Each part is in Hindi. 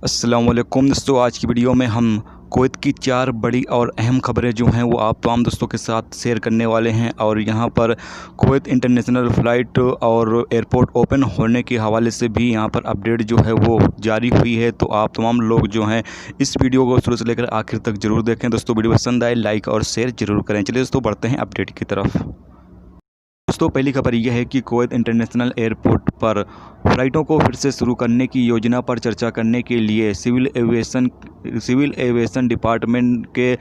अस्सलाम वालेकुम दोस्तों, आज की वीडियो में हम कुवैत की 4 बड़ी और अहम खबरें जो हैं वो आप तमाम दोस्तों के साथ शेयर करने वाले हैं। और यहाँ पर कुवैत इंटरनेशनल फ़्लाइट और एयरपोर्ट ओपन होने के हवाले से भी यहाँ पर अपडेट जो है वो जारी हुई है। तो आप तमाम लोग जो हैं इस वीडियो को शुरू से लेकर आखिर तक ज़रूर देखें। दोस्तों वीडियो पसंद आए लाइक और शेयर ज़रूर करें। चलिए दोस्तों बढ़ते हैं अपडेट की तरफ। दोस्तों पहली खबर यह है कि कुवैत इंटरनेशनल एयरपोर्ट पर फ़्लाइटों को फिर से शुरू करने की योजना पर चर्चा करने के लिए सिविल एविएशन डिपार्टमेंट के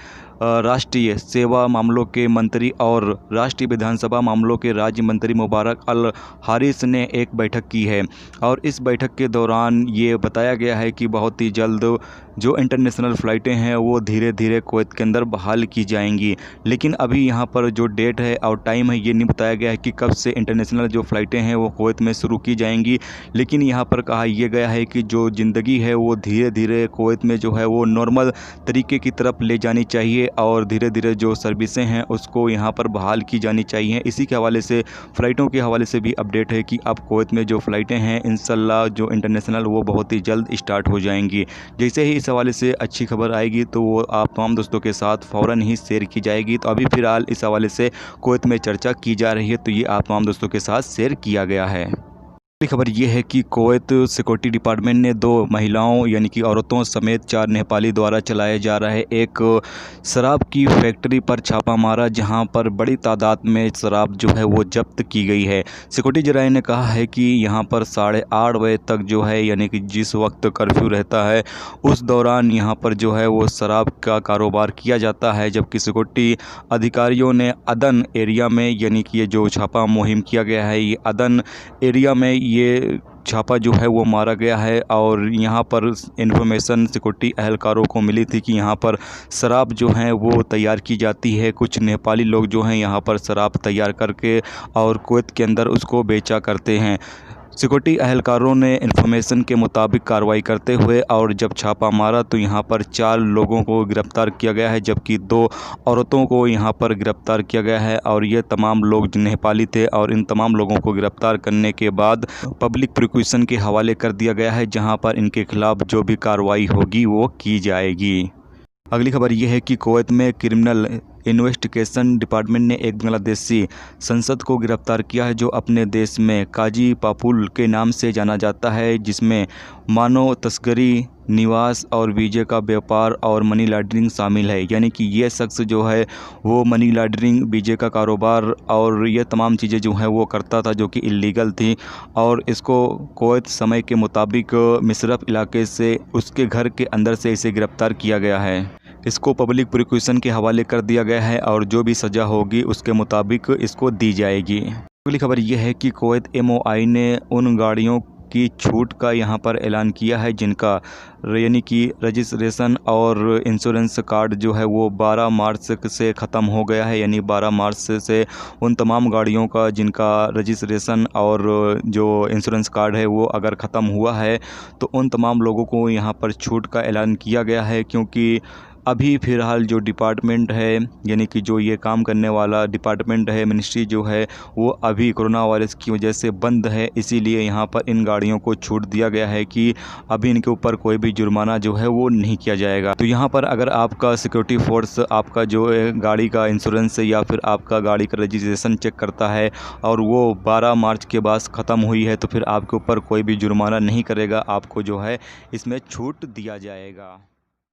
राष्ट्रीय सेवा मामलों के मंत्री और राष्ट्रीय विधानसभा मामलों के राज्य मंत्री मुबारक अल हारिस ने एक बैठक की है। और इस बैठक के दौरान ये बताया गया है कि बहुत ही जल्द जो इंटरनेशनल फ़्लाइटें हैं वो धीरे धीरे कुवैत के अंदर बहाल की जाएंगी। लेकिन अभी यहाँ पर जो डेट है और टाइम है ये नहीं बताया गया है कि कब से इंटरनेशनल जो फ़्लाइटें हैं वो कुवैत में शुरू की जाएंगी। लेकिन यहाँ पर कहा यह गया है कि जो ज़िंदगी है वो धीरे धीरे कुवैत में जो है वो नॉर्मल तरीके की तरफ ले जानी चाहिए और धीरे धीरे जो सर्विसें हैं उसको यहाँ पर बहाल की जानी चाहिए। इसी के हवाले से फ़्लाइटों के हवाले से भी अपडेट है कि अब कुवैत में जो फ़्लाइटें हैं इंशाल्लाह जो इंटरनेशनल वो बहुत ही जल्द स्टार्ट हो जाएंगी। जैसे ही इस हवाले से अच्छी खबर आएगी तो वो आप तमाम दोस्तों के साथ फ़ौरन ही शेयर की जाएगी। तो अभी फ़िलहाल इस हवाले से कुवैत में चर्चा की जा रही है, तो ये आप तमाम दोस्तों के साथ शेयर किया गया है। अगली खबर ये है कि कुवैत सिक्योरिटी डिपार्टमेंट ने 2 महिलाओं यानी कि औरतों समेत 4 नेपाली द्वारा चलाए जा रहे एक शराब की फैक्ट्री पर छापा मारा, जहां पर बड़ी तादाद में शराब जो है वो जब्त की गई है। सिक्योरिटी जराये ने कहा है कि यहां पर 8:30 बजे तक जो है यानी कि जिस वक्त कर्फ्यू रहता है उस दौरान यहां पर जो है वो शराब का कारोबार किया जाता है। जबकि सिक्योरिटी अधिकारियों ने अदन एरिया में यानी कि ये जो छापा मुहिम किया गया है ये अदन एरिया में ये छापा जो है वो मारा गया है। और यहाँ पर इन्फॉर्मेशन सिक्योरिटी एहलकारों को मिली थी कि यहाँ पर शराब जो है वो तैयार की जाती है। कुछ नेपाली लोग जो हैं यहाँ पर शराब तैयार करके और कुवैत के अंदर उसको बेचा करते हैं। सिक्योरिटी एहलकारों ने इन्फॉर्मेशन के मुताबिक कार्रवाई करते हुए और जब छापा मारा तो यहाँ पर 4 लोगों को गिरफ्तार किया गया है, जबकि 2 औरतों को यहाँ पर गिरफ्तार किया गया है। और ये तमाम लोग नेपाली थे और इन तमाम लोगों को गिरफ्तार करने के बाद पब्लिक प्रोसिक्यूशन के हवाले कर दिया गया है, जहाँ पर इनके खिलाफ़ जो भी कार्रवाई होगी वो की जाएगी। अगली खबर यह है कि कुवैत में क्रिमिनल इन्वेस्टिगेशन डिपार्टमेंट ने एक बांग्लादेशी संसद को गिरफ्तार किया है, जो अपने देश में काजी पापुल के नाम से जाना जाता है, जिसमें मानव तस्करी, निवास और वीज़े का व्यापार और मनी लॉन्ड्रिंग शामिल है। यानी कि ये शख्स जो है वो मनी लॉन्ड्रिंग, वीज़े का कारोबार और ये तमाम चीज़ें जो हैं वो करता था जो कि इलीगल थी। और इसको कुवैत समय के मुताबिक मिसरफ इलाके से उसके घर के अंदर से इसे गिरफ़्तार किया गया है। इसको पब्लिक प्रोसिक्यूशन के हवाले कर दिया गया है और जो भी सज़ा होगी उसके मुताबिक इसको दी जाएगी। अगली खबर यह है कि कुवैत MOI ने उन गाड़ियों की छूट का यहाँ पर ऐलान किया है जिनका यानी कि रजिस्ट्रेशन और इंश्योरेंस कार्ड जो है वो 12 मार्च से ख़त्म हो गया है। यानी 12 मार्च से उन तमाम गाड़ियों का जिनका रजिस्ट्रेशन और जो इंश्योरेंस कार्ड है वो अगर ख़त्म हुआ है तो उन तमाम लोगों को यहाँ पर छूट का ऐलान किया गया है। क्योंकि अभी फ़िलहाल जो डिपार्टमेंट है यानी कि जो ये काम करने वाला डिपार्टमेंट है, मिनिस्ट्री जो है वो अभी कोरोना वायरस की वजह से बंद है। इसीलिए यहाँ पर इन गाड़ियों को छूट दिया गया है कि अभी इनके ऊपर कोई भी जुर्माना जो है वो नहीं किया जाएगा। तो यहाँ पर अगर आपका सिक्योरिटी फोर्स आपका जो है गाड़ी का इंश्योरेंस या फिर आपका गाड़ी का रजिस्ट्रेशन चेक करता है और वो 12 मार्च के बाद ख़त्म हुई है तो फिर आपके ऊपर कोई भी जुर्माना नहीं करेगा, आपको जो है इसमें छूट दिया जाएगा।